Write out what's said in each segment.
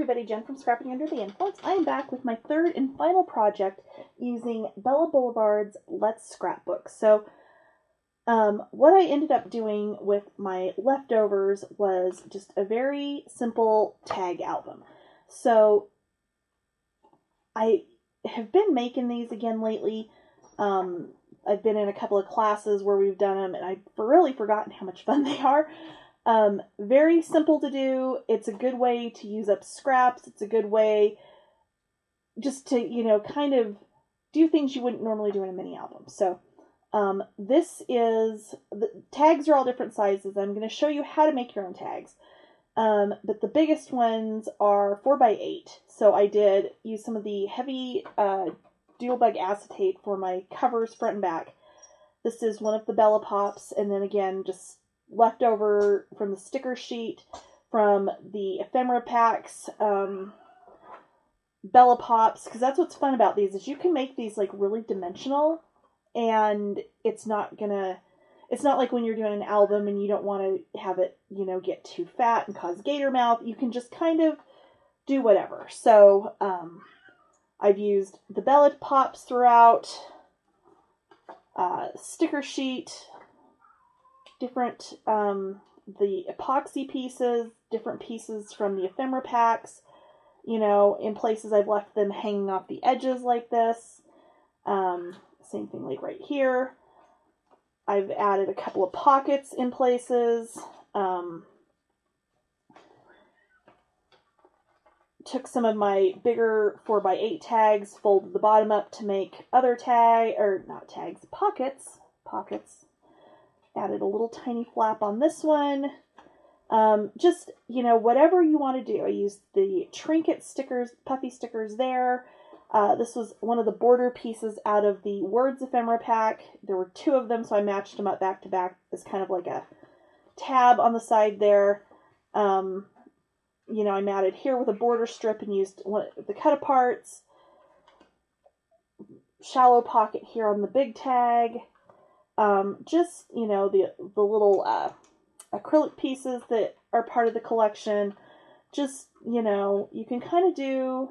everybody, Jen from Scrapping Under the Influence. I am back with my third and final project using Bella Blvd's Let's Scrapbook. So what I ended up doing with my leftovers was just a very simple tag album. So I have been making these again lately. I've been in a couple of classes where we've done them, and I've really forgotten how much fun they are. Very simple to do. It's a good way to use up scraps. It's a good way just to, kind of do things you wouldn't normally do in a mini album. So, the tags are all different sizes. I'm going to show you how to make your own tags. But the biggest ones are 4x8. So I did use some of the heavy, Dual Bug acetate for my covers front and back. This is one of the Bella Pops, and then again, just leftover from the sticker sheet, from the ephemera packs, Bella Pops, because that's what's fun about these, is you can make these like really dimensional, and it's not like when you're doing an album and you don't want to have it, get too fat and cause gator mouth. You can just kind of do whatever. So, I've used the Bella Pops throughout, sticker sheet, different, the epoxy pieces, different pieces from the ephemera packs, in places I've left them hanging off the edges like this. Same thing like right here. I've added a couple of pockets in places. Took some of my bigger 4x8 tags, folded the bottom up to make other pockets. Added a little tiny flap on this one. Just, whatever you want to do. I used the trinket stickers, puffy stickers there. This was one of the border pieces out of the Words ephemera pack. There were two of them, so I matched them up back to back as kind of like a tab on the side there. I matted here with a border strip and used one of the cut aparts. Shallow pocket here on the big tag. Just, the little acrylic pieces that are part of the collection. Just, you can kind of do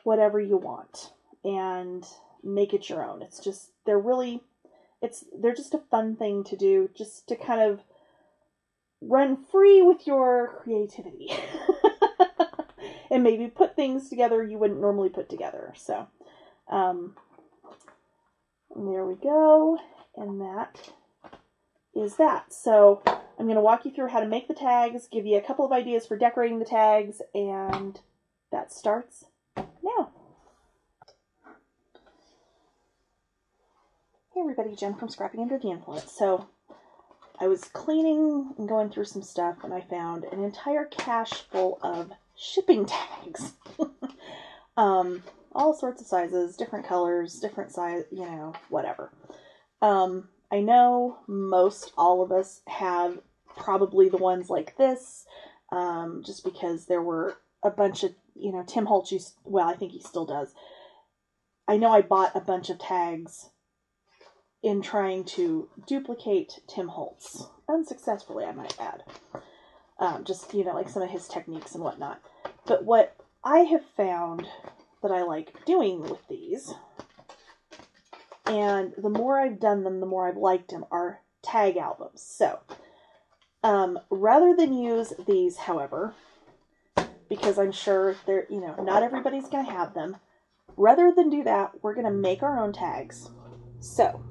whatever you want and make it your own. It's just, they're just a fun thing to do, just to kind of run free with your creativity. And maybe put things together you wouldn't normally put together. So, there we go. And that is that. So, I'm going to walk you through how to make the tags, give you a couple of ideas for decorating the tags, and that starts now. Hey everybody, Jen from Scrapping Under the Influence. So, I was cleaning and going through some stuff, and I found an entire cache full of shipping tags. All sorts of sizes, different colors, different size, whatever. I know most all of us have probably the ones like this, just because there were a bunch of, Tim Holtz I think he still does. I know I bought a bunch of tags in trying to duplicate Tim Holtz. Unsuccessfully, I might add. Just, like some of his techniques and whatnot. But what I have found that I like doing with these, and the more I've done them, the more I've liked them, are tag albums. So, rather than use these, however, because I'm sure they're, not everybody's going to have them, rather than do that, we're going to make our own tags. So,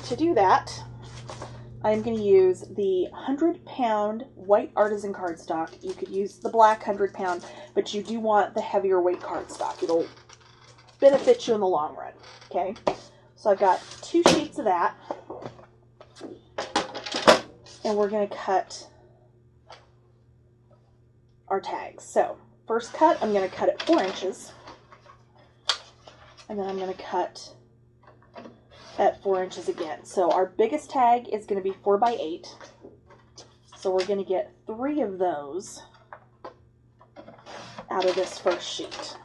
to do that, I'm going to use the 100-pound white artisan cardstock. You could use the black 100-pound, but you do want the heavier weight cardstock. It'll benefit you in the long run. Okay, so I've got 2 sheets of that, and we're going to cut our tags. So, first cut, I'm going to cut at 4 inches, and then I'm going to cut at 4 inches again. So our biggest tag is going to be 4x8. So we're going to get 3 of those out of this first sheet.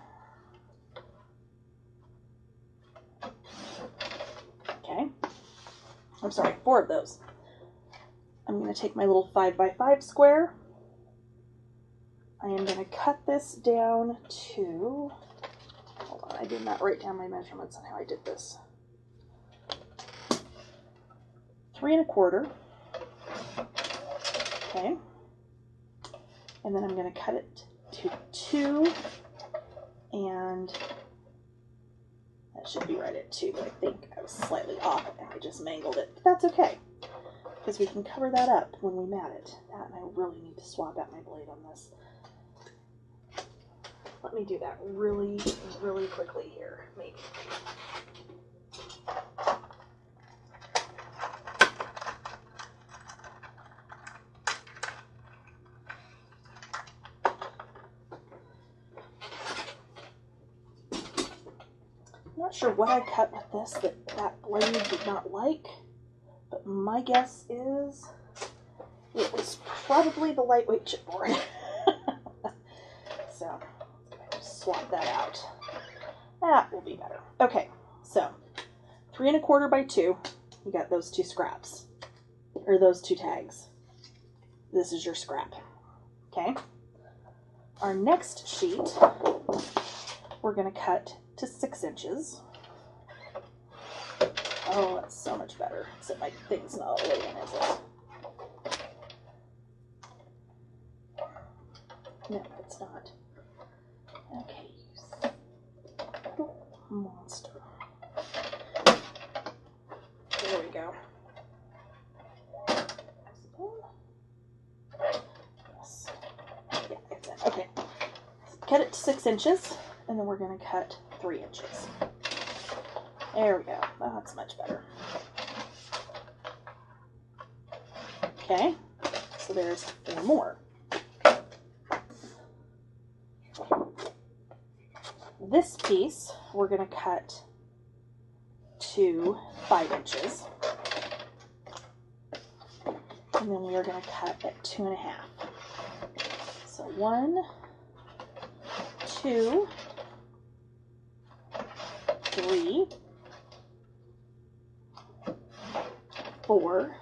Okay. I'm sorry, 4 of those. I'm going to take my little 5x5 square, I am going to cut this down to, hold on, I did not write down my measurements on how I did this. 3 1/4. Okay. And then I'm going to cut it to 2, and that should be right at 2, but I think I was slightly off and I just mangled it. But that's okay, because we can cover that up when we mat it. That, and I really need to swap out my blade on this. Let me do that really, really quickly here, maybe. I'm not sure what I cut with this that blade did not like, but my guess is it was probably the lightweight chipboard. So, just swap that out. That will be better. Okay, so 3 1/4 by 2. You got those 2 scraps, or those 2 tags. This is your scrap. Okay. Our next sheet, we're going to cut to 6 inches. Oh, that's so much better. Except my thing's not all the way in, is it? No, it's not. Okay, you little monster. There we go. Yes. Yeah, it's in. Okay. Cut it to 6 inches, and then we're going to cut 3 inches. There we go. That's much better. Okay, so there's 4 more. This piece we're going to cut to 5 inches. And then we are going to cut at 2 1/2. So 1, 2, 3, 4,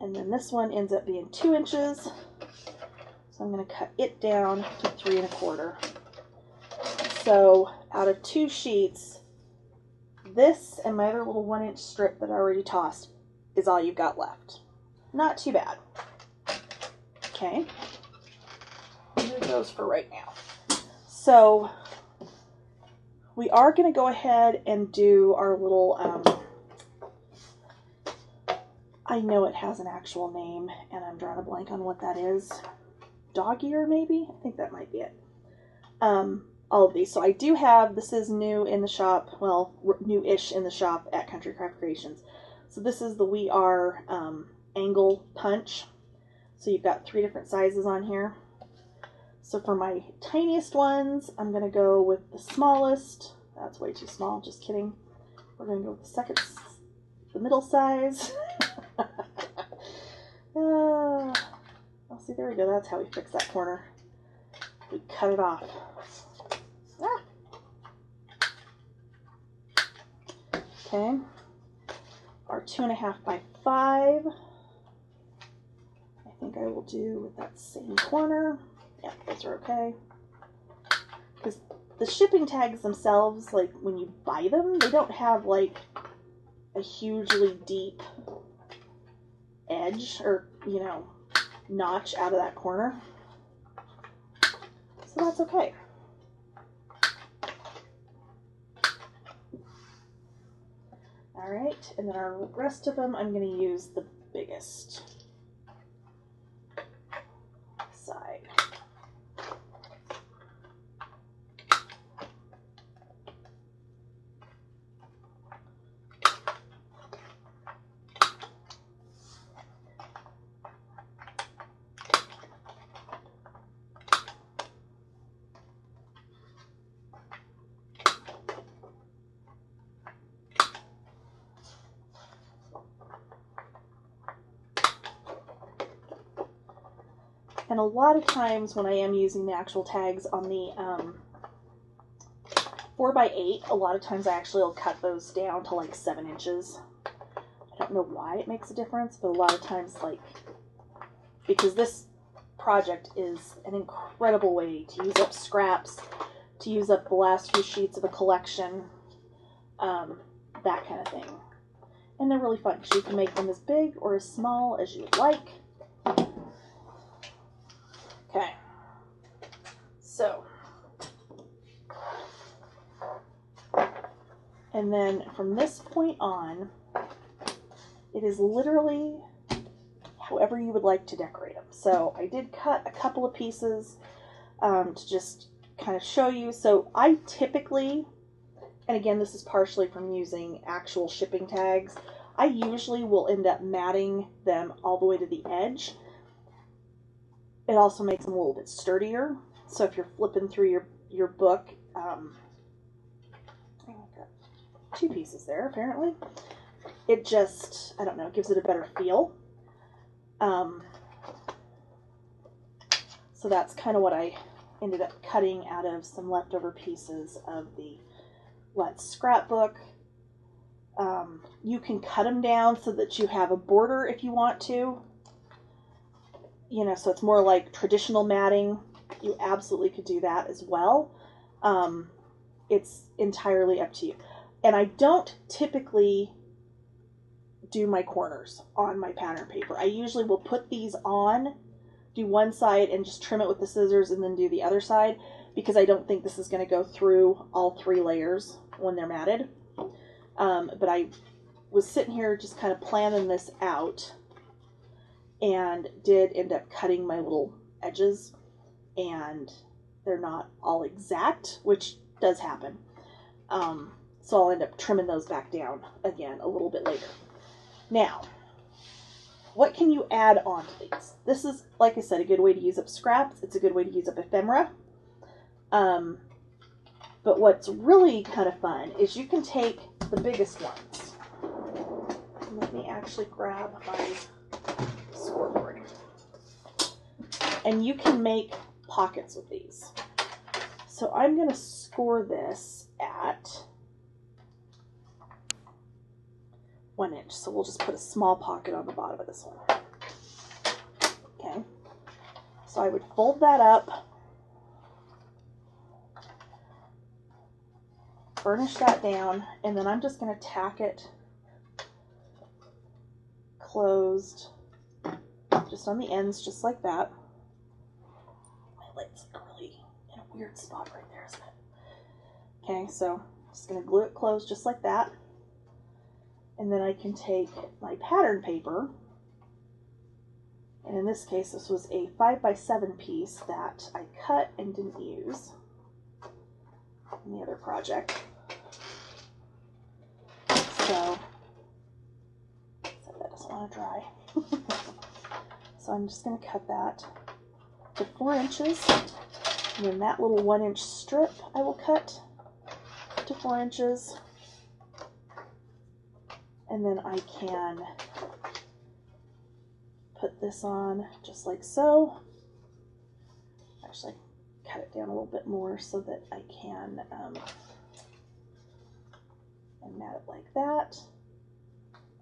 and then this one ends up being 2 inches, so I'm going to cut it down to 3 1/4. So out of 2 sheets, this and my other little 1-inch strip that I already tossed is all you've got left. Not too bad. Okay, leave those for right now. So we are going to go ahead and do our little, I know it has an actual name, and I'm drawing a blank on what that is. Dog ear, maybe? I think that might be it. All of these. So I do have, this is new in the shop, well, new-ish in the shop at Country Craft Creations. So this is the We Are angle punch. So you've got 3 different sizes on here. So for my tiniest ones, I'm going to go with the smallest. That's way too small, just kidding. We're going to go with the middle size. Oh, see, there we go. That's how we fix that corner. We cut it off. Ah. Okay. Our 2 1/2 by 5. I think I will do with that same corner. Yeah, those are okay. Because the shipping tags themselves, like when you buy them, they don't have like a hugely deep edge or, you know, notch out of that corner. So that's okay. Alright, and then our rest of them, I'm going to use the biggest side. And a lot of times when I am using the actual tags on the 4x8, a lot of times I actually will cut those down to like 7 inches. I don't know why it makes a difference, but a lot of times, like, because this project is an incredible way to use up scraps, to use up the last few sheets of a collection, that kind of thing. And they're really fun because you can make them as big or as small as you would like. Okay, so, and then from this point on, it is literally however you would like to decorate them. So I did cut a couple of pieces to just kind of show you. So I typically, and again, this is partially from using actual shipping tags, I usually will end up matting them all the way to the edge. It also makes them a little bit sturdier. So if you're flipping through your book, I've got 2 pieces there apparently. It just, I don't know, gives it a better feel. So that's kind of what I ended up cutting out of some leftover pieces of the Let's Scrapbook. You can cut them down so that you have a border if you want to. You know, so it's more like traditional matting. You absolutely could do that as well. It's entirely up to you. And I don't typically do my corners on my pattern paper. I usually will put these on, do one side and just trim it with the scissors and then do the other side, because I don't think this is going to go through all 3 layers when they're matted. But I was sitting here just kind of planning this out and did end up cutting my little edges, and they're not all exact, which does happen. So I'll end up trimming those back down again a little bit later. Now, what can you add on to these? This is, like I said, a good way to use up scraps. It's a good way to use up ephemera. But what's really kind of fun is you can take the biggest ones. Let me actually grab my scoreboard. And you can make pockets with these. So I'm going to score this at 1 inch. So we'll just put a small pocket on the bottom of this one. Okay. So I would fold that up, burnish that down, and then I'm just going to tack it closed just on the ends, just like that. My light's really in a weird spot right there, isn't it? Okay, so I'm just going to glue it closed just like that. And then I can take my pattern paper, and in this case this was a 5x7 piece that I cut and didn't use in the other project. So that doesn't want to dry. So I'm just going to cut that to 4 inches, and then that little 1 inch strip I will cut to 4 inches. And then I can put this on just like so. Actually, cut it down a little bit more so that I can and mat it like that.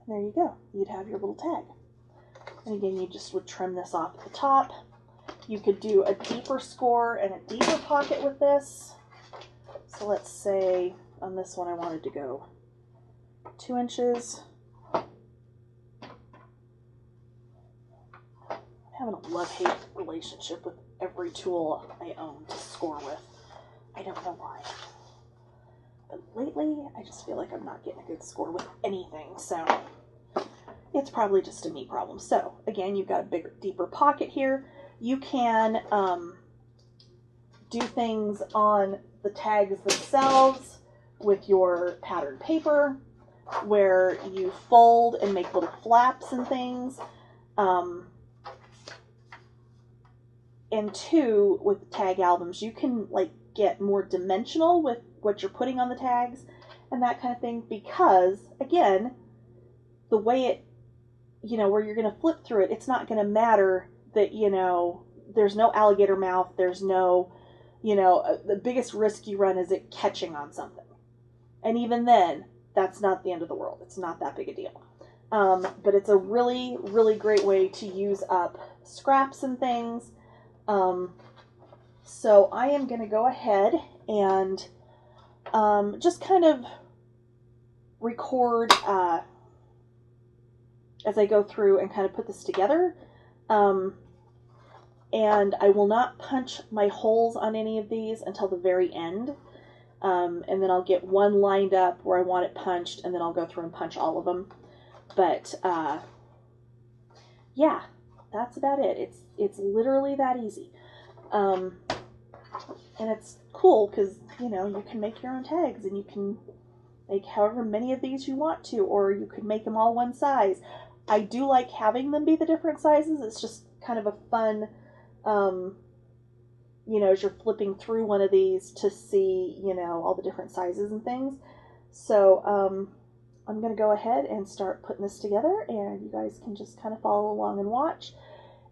And there you go. You'd have your little tag. And again, you just would trim this off at the top. You could do a deeper score and a deeper pocket with this. So let's say on this one I wanted to go 2 inches. I'm having a love-hate relationship with every tool I own to score with. I don't know why. But lately, I just feel like I'm not getting a good score with anything, so it's probably just a me problem. So, again, you've got a bigger, deeper pocket here. You can do things on the tags themselves with your pattern paper, where you fold and make little flaps and things. And 2, with tag albums, you can like get more dimensional with what you're putting on the tags and that kind of thing, because again, the way it, you know, where you're going to flip through it, it's not going to matter that, you know, there's no alligator mouth, there's no, you know, the biggest risk you run is it catching on something. And even then, that's not the end of the world. It's not that big a deal. But it's a really, really great way to use up scraps and things. So I am going to go ahead and just kind of record as I go through and kind of put this together. And I will not punch my holes on any of these until the very end. And then I'll get one lined up where I want it punched, and then I'll go through and punch all of them. But yeah, that's about it. It's literally that easy. And it's cool because, you know, you can make your own tags, and you can make however many of these you want to, or you could make them all one size. I do like having them be the different sizes. It's just kind of a fun, you know, as you're flipping through one of these to see, you know, all the different sizes and things. So I'm going to go ahead and start putting this together, and you guys can just kind of follow along and watch.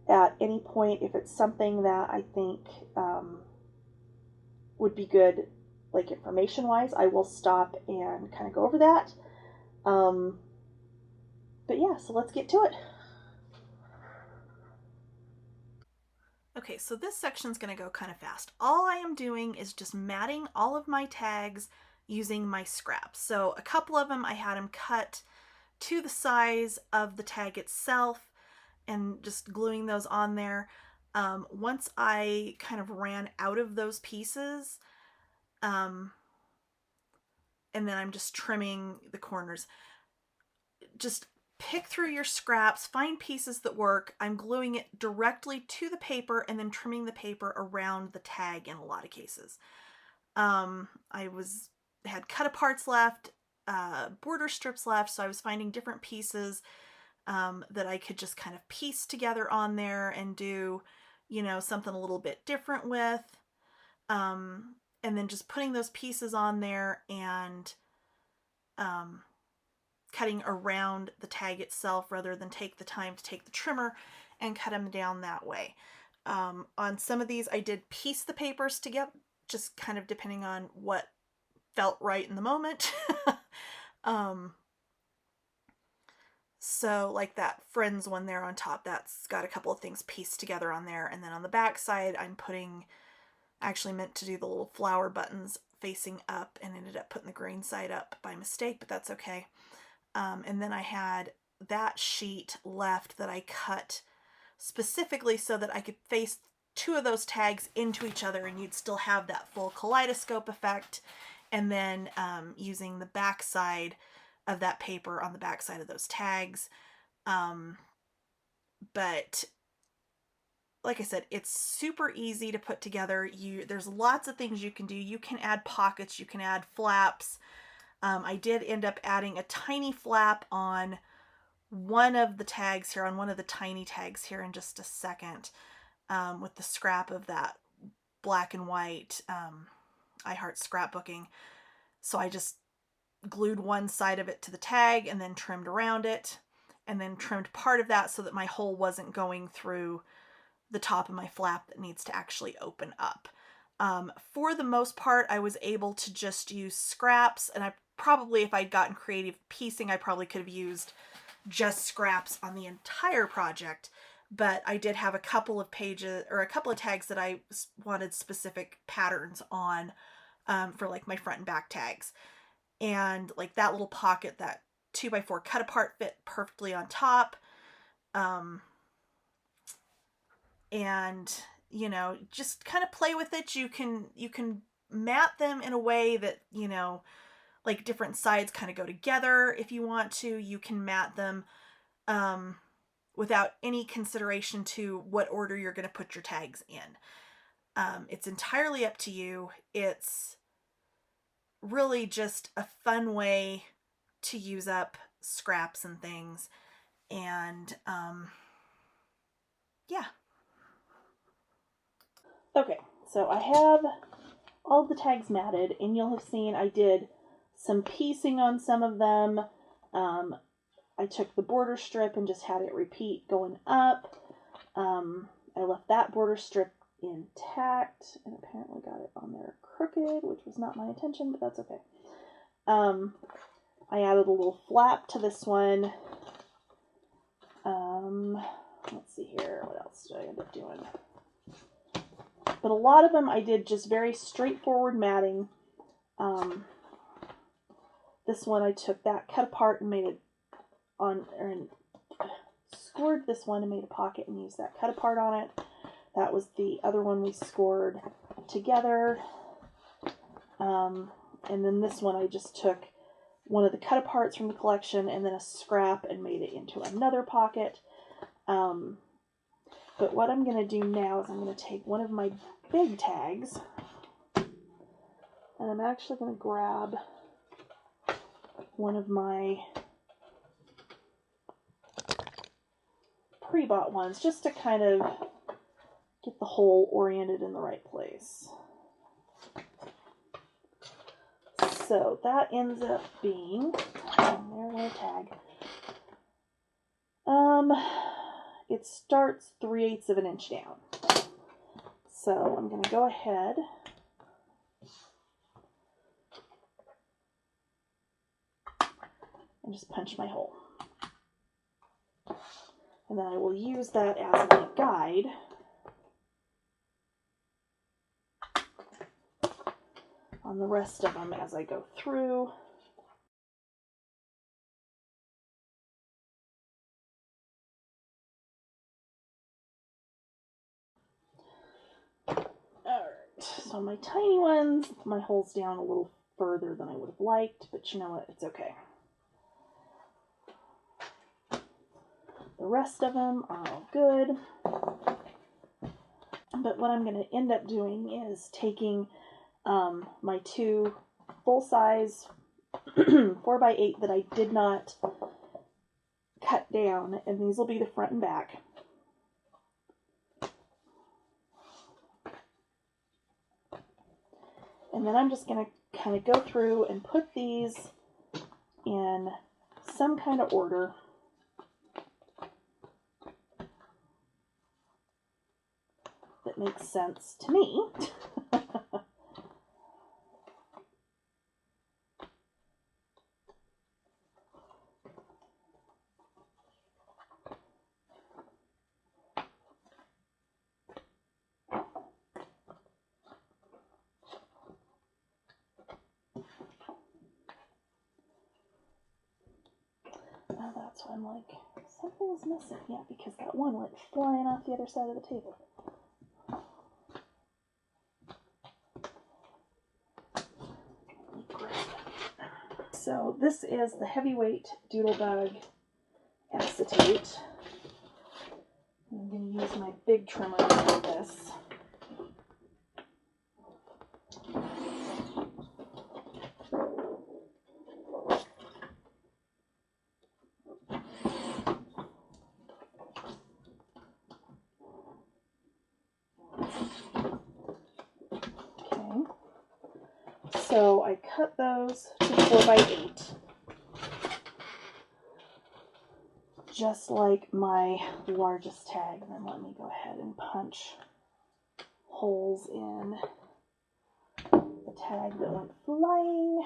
At any point, if it's something that I think would be good, like information-wise, I will stop and kind of go over that. But yeah, so let's get to it. Okay, so this section's going to go kind of fast. All I am doing is just matting all of my tags using my scraps. So a couple of them I had them cut to the size of the tag itself and just gluing those on there. Once I kind of ran out of those pieces, and then I'm just trimming the corners. Just pick through your scraps, find pieces that work. I'm gluing it directly to the paper and then trimming the paper around the tag in a lot of cases. I had cut aparts left, border strips left, so I was finding different pieces that I could just kind of piece together on there and do, you know, something a little bit different with. And then just putting those pieces on there and cutting around the tag itself rather than take the time to take the trimmer and cut them down that way. On some of these, I did piece the papers together, just kind of depending on what felt right in the moment. So like that Friends one there on top, that's got a couple of things pieced together on there. And then on the back side, I'm putting, I actually meant to do the little flower buttons facing up and ended up putting the green side up by mistake, but that's okay. And then I had that sheet left that I cut specifically so that I could face two of those tags into each other and you'd still have that full kaleidoscope effect. And then using the back side of that paper on the back side of those tags. But like I said, it's super easy to put together. There's lots of things you can do. You can add pockets, you can add flaps. I did end up adding a tiny flap on one of the tags here, on one of the tiny tags here in just a second, with the scrap of that black and white I Heart Scrapbooking. So I just glued one side of it to the tag and then trimmed around it, and then trimmed part of that so that my hole wasn't going through the top of my flap that needs to actually open up. For the most part, I was able to just use scraps, and I probably, if I'd gotten creative piecing, I probably could have used just scraps on the entire project, but I did have a couple of pages, or a couple of tags that I wanted specific patterns on for like my front and back tags. And like that little pocket, that 2x4 cut apart fit perfectly on top. And you know, just kind of play with it. You can mat them in a way that, you know, like different sides kind of go together. If you want to, you can mat them without any consideration to what order you're going to put your tags in. It's entirely up to you. It's really just a fun way to use up scraps and things. And yeah. Okay, so I have all the tags matted, and you'll have seen I did some piecing on some of them. I took the border strip and just had it repeat going up. I left that border strip intact and apparently got it on there crooked, which was not my intention, but that's okay. I added a little flap to this one. Let's see here. What else did I end up doing? But a lot of them I did just very straightforward matting. This one I took that, cut apart and made it scored this one and made a pocket and used that cut apart on it. That was the other one we scored together. And then this one I just took one of the cut aparts from the collection and then a scrap and made it into another pocket. But what I'm going to do now is I'm going to take one of my big tags and I'm actually going to grab one of my pre-bought ones just to kind of get the hole oriented in the right place. So that ends up being, there's my tag. It starts 3/8 of an inch down. So I'm going to go ahead and just punch my hole. And then I will use that as my guide on the rest of them as I go through. Alright, so my tiny ones, my hole's down a little further than I would have liked, but you know what, it's okay. The rest of them are all good. But what I'm going to end up doing is taking my two full-size 4x8 that I did not cut down, and these will be the front and back. And then I'm just going to kind of go through and put these in some kind of order. That makes sense to me. Now that's why I'm like, something's missing. Yeah, because that one went flying off the other side of the table. So this is the heavyweight Doodlebug acetate. I'm going to use my big trimmer for this. Okay. So I cut those to 4x8. Just like my largest tag. And then let me go ahead and punch holes in the tag that went flying.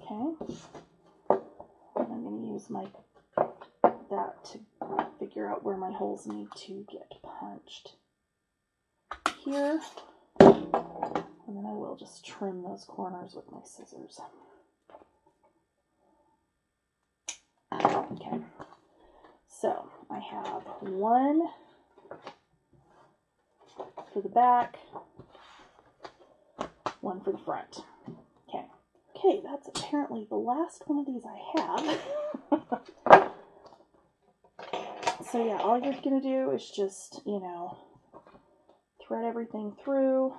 Okay. And I'm going to use that to figure out where my holes need to get punched. Here. And then I will just trim those corners with my scissors. Okay. So I have one for the back, one for the front. Okay. Okay, that's apparently the last one of these I have. So yeah, all you're going to do is just, you know, thread everything through.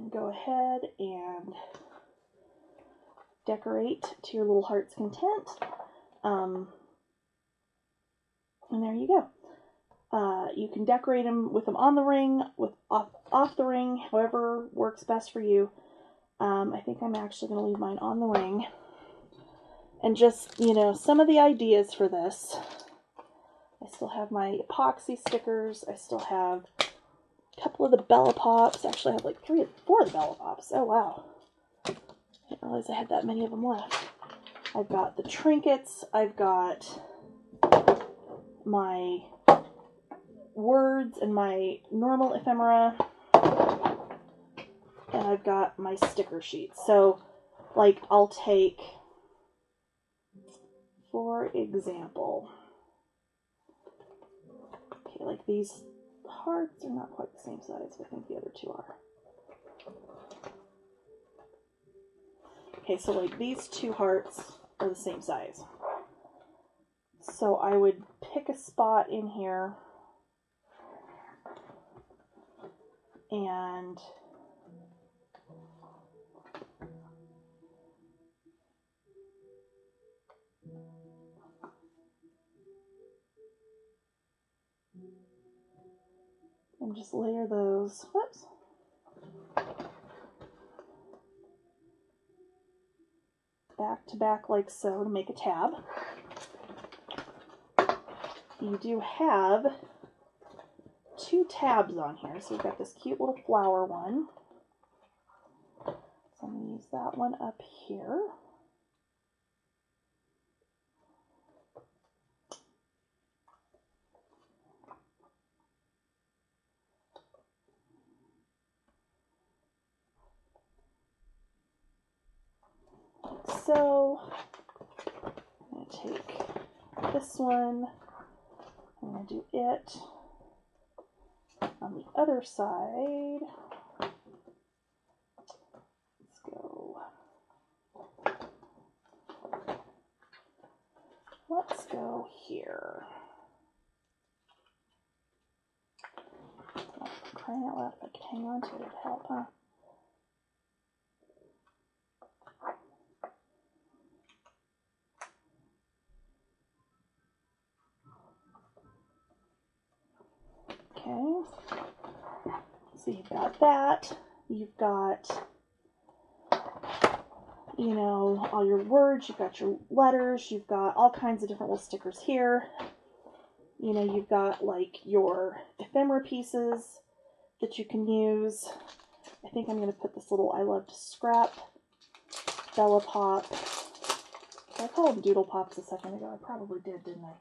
And go ahead and decorate to your little heart's content. And there you go. You can decorate them with them on the ring, with off the ring, however works best for you. I think I'm actually going to leave mine on the ring. And just, you know, some of the ideas for this. I still have my epoxy stickers. I still have a couple of the Bella Pops. Actually, I have like 4 of the Bella Pops. Oh, wow. I didn't realize I had that many of them left. I've got the trinkets. I've got my words and my normal ephemera. And I've got my sticker sheets. So, like, I'll take, for example, okay, like these hearts are not quite the same size, but I think the other two are. Okay, so like these 2 hearts are the same size. So I would pick a spot in here and just layer those, whoops, back to back like so to make a tab. You do have 2 tabs on here. So we've got this cute little flower one. So I'm going to use that one up here. So I'm going to take this one. I'm going to do it on the other side. Let's go. Let's go here. Oh, for crying out loud, if I could hang on to it, it'd help, huh? Okay. So you've got that. You've got, you know, all your words, you've got your letters, you've got all kinds of different little stickers here. You know, you've got like your ephemera pieces that you can use. I think I'm going to put this little I Love to Scrap Bella Pop. I called them Doodle Pops a second ago. I probably did, didn't I?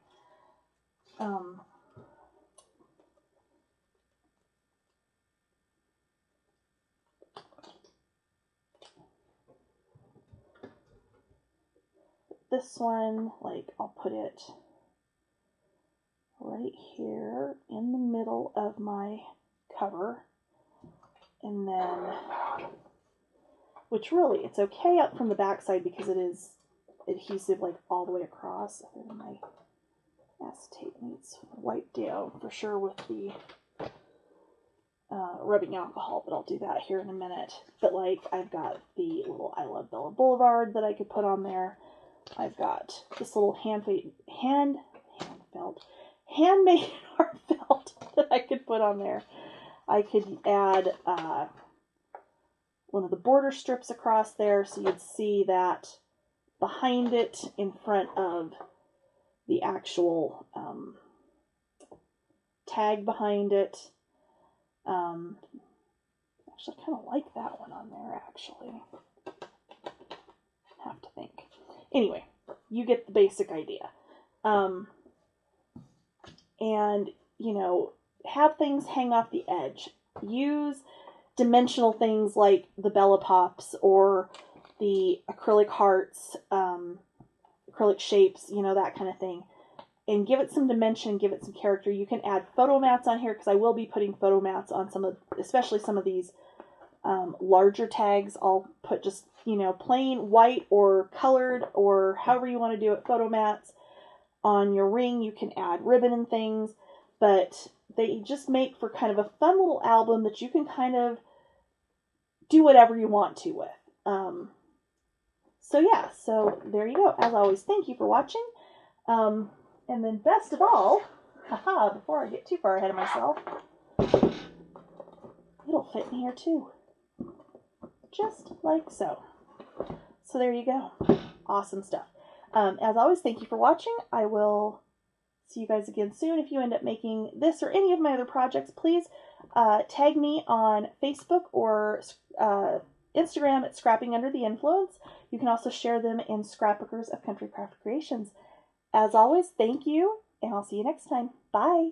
This one, like, I'll put it right here in the middle of my cover. And then, which really, it's okay up from the back side because it is adhesive like all the way across. Other than my acetate needs wiped down for sure with the rubbing alcohol, but I'll do that here in a minute. But like, I've got the little I Love Bella Blvd that I could put on there. I've got this little handmade art felt that I could put on there. I could add one of the border strips across there so you'd see that behind it in front of the actual tag behind it. Actually, I kind of like that one on there, actually. Have to think. Anyway, you get the basic idea. And, you know, have things hang off the edge. Use dimensional things like the Bella Pops or the acrylic hearts, acrylic shapes, you know, that kind of thing. And give it some dimension, give it some character. You can add photo mats on here because I will be putting photo mats on some of, especially some of these larger tags. I'll put just, you know, plain white or colored or however you want to do it, photo mats on your ring. You can add ribbon and things, but they just make for kind of a fun little album that you can kind of do whatever you want to with. So yeah, so there you go. As always, thank you for watching. And then best of all, haha, before I get too far ahead of myself, it'll fit in here too. Just like so. So there you go. Awesome stuff. As always, thank you for watching. I will see you guys again soon. If you end up making this or any of my other projects, please tag me on Facebook or Instagram at Scrapping Under the Influence. You can also share them in Scrapbookers of Country Craft Creations. As always, thank you, and I'll see you next time. Bye!